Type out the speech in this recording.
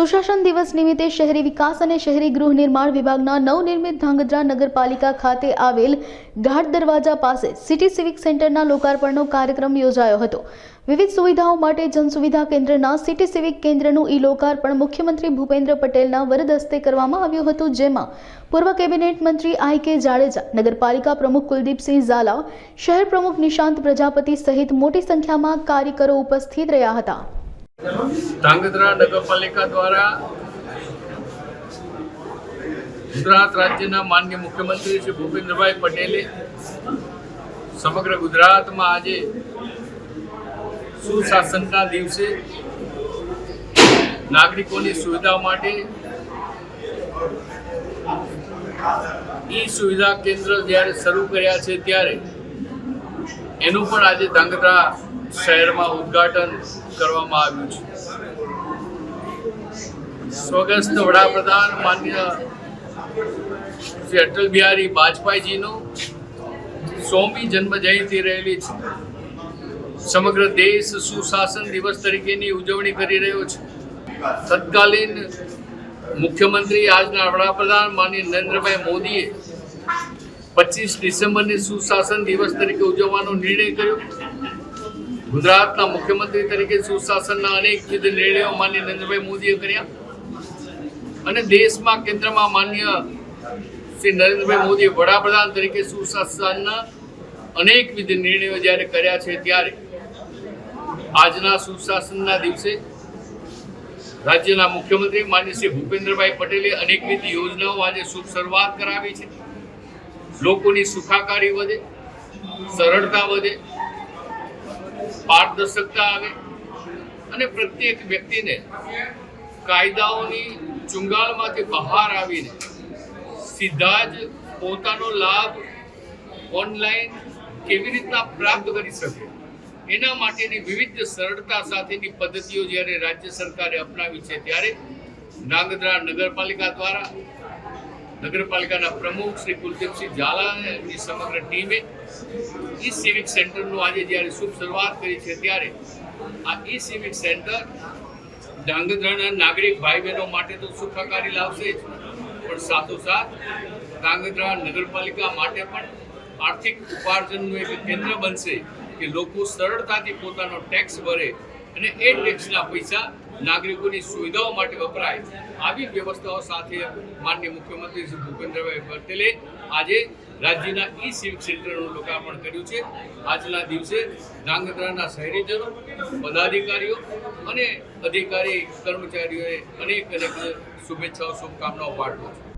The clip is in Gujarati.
સુશાસન દિવસ નિમિત્તે શહેરી વિકાસ અને શહેરી ગૃહ નિર્માણ વિભાગના નવનિર્મિત ધાંગધ્રા નગરપાલિકા ખાતે આવેલ ઘાટ દરવાજા પાસે સિટી સિવિક સેન્ટરના લોકાર્પણનો કાર્યક્રમ યોજાયો હતો। વિવિધ સુવિધાઓ માટે જનસુવિધા કેન્દ્રના સિટી સિવિક કેન્દ્રનું લોકાર્પણ મુખ્યમંત્રી ભૂપેન્દ્ર પટેલના વરદ હસ્તે કરવામાં આવ્યું હતું, જેમાં પૂર્વ કેબિનેટ મંત્રી I.K. જાડેજા, નગરપાલિકા પ્રમુખ કુલદીપસિંહ ઝાલા, શહેર પ્રમુખ નિશાંત પ્રજાપતિ સહિત મોટી સંખ્યામાં કાર્યકરો ઉપસ્થિત રહ્યા હતા। ધાંગધ્રા નગરપાલિકા દ્વારા ગુજરાત રાજ્યના માનનીય મુખ્યમંત્રી શ્રી ભૂપેન્દ્રભાઈ પટેલે સમગ્ર ગુજરાતમાં આજે સુશાસનના દિવસે નાગરિકોની સુવિધા માટે સુવિધા કેન્દ્ર જ્યારે શરૂ કર્યા છે ત્યારે એનું પણ આજે ધાંગધ્રા શહેરમાં ઉદ્ઘાટન કરવામાં આવ્યું છે। સ્વર્ગસ્થ વડાપ્રધાન માનનીય શ્રી અટલ બિહારી વાજપેયીજીનો 100મી જન્મ જયંતિ રહેલી છે। સમગ્ર દેશ સુશાસન દિવસ તરીકેની ઉજવણી કરી રહ્યો છે। તત્કાલીન મુખ્યમંત્રી આજના વડાપ્રધાન માનનીય નરેન્દ્રભાઈ મોદીએ 25 ડિસેમ્બરને સુશાસન દિવસ તરીકે ઉજવવાનો નિર્ણય કર્યો। ગુજરાતના મુખ્યમંત્રી તરીકે સુશાસનના અનેકવિધ નિર્ણયો માનનીય નરેન્દ્રભાઈ મોદીએ કર્યા અને દેશમાં કેન્દ્રમાં માનનીય શ્રી નરેન્દ્રભાઈ મોદીએ વડાપ્રધાન તરીકે સુશાસનના અનેકવિધ નિર્ણયો જ્યારે કર્યા છે ત્યારે આજના સુશાસનના દિવસે રાજ્યના મુખ્યમંત્રી માનનીય શ્રી ભૂપેન્દ્રભાઈ પટેલે અનેકવિધ યોજનાઓ આજે શુભ શરૂઆત કરાવી છે। લોકોની સુખાકારી વધે, સરળતા વધે, પારદર્શકતા આવે અને પ્રત્યેક વ્યક્તિને કાયદાઓની ચુંગાલમાંથી બહાર આવીને સીધા જ પોતાનો લાભ ઓનલાઈન કેવી રીતના પ્રાપ્ત કરી શકે એના માટેની વિવિધ સરળતા સાથેની પદ્ધતિઓ જ્યારે રાજ્ય સરકારે અપનાવી છે ત્યારે ધાંગધ્રા નગરપાલિકા દ્વારા નગરપાલિકાના પ્રમુખ શ્રી કુલદીપસિંહ ઝાલાની સમગ્ર ટીમે સિવિક સેન્ટરનું આજે જ્યારે શુભ શરૂઆત કરી છે ત્યારે આ સિવિક સેન્ટર ધાંગધ્રાના નાગરિક ભાઈ બહેનો માટે તો સુખાકારી લાવશે જ, પણ સાથોસાથ ધાંગધ્રા નગરપાલિકા માટે પણ આર્થિક ઉપાર્જનનું એક કેન્દ્ર બનશે કે લોકો સરળતાથી પોતાનો ટેક્સ ભરે અને એ ટેક્સના પૈસા નાગરિકોની સુવિધાઓ માટે વપરાય। આવી વ્યવસ્થાઓ સાથે માનનીય મુખ્યમંત્રી શ્રી ભૂપેન્દ્રભાઈ પટેલે આજે રાજ્યના સિવિક સેન્ટરનું લોકાર્પણ કર્યું છે। આજના દિવસે ધાંગધ્રાના શહેરીજનો, પદાધિકારીઓ અને અધિકારી કર્મચારીઓએ અનેક શુભેચ્છાઓ, શુભકામનાઓ પાઠવું છું।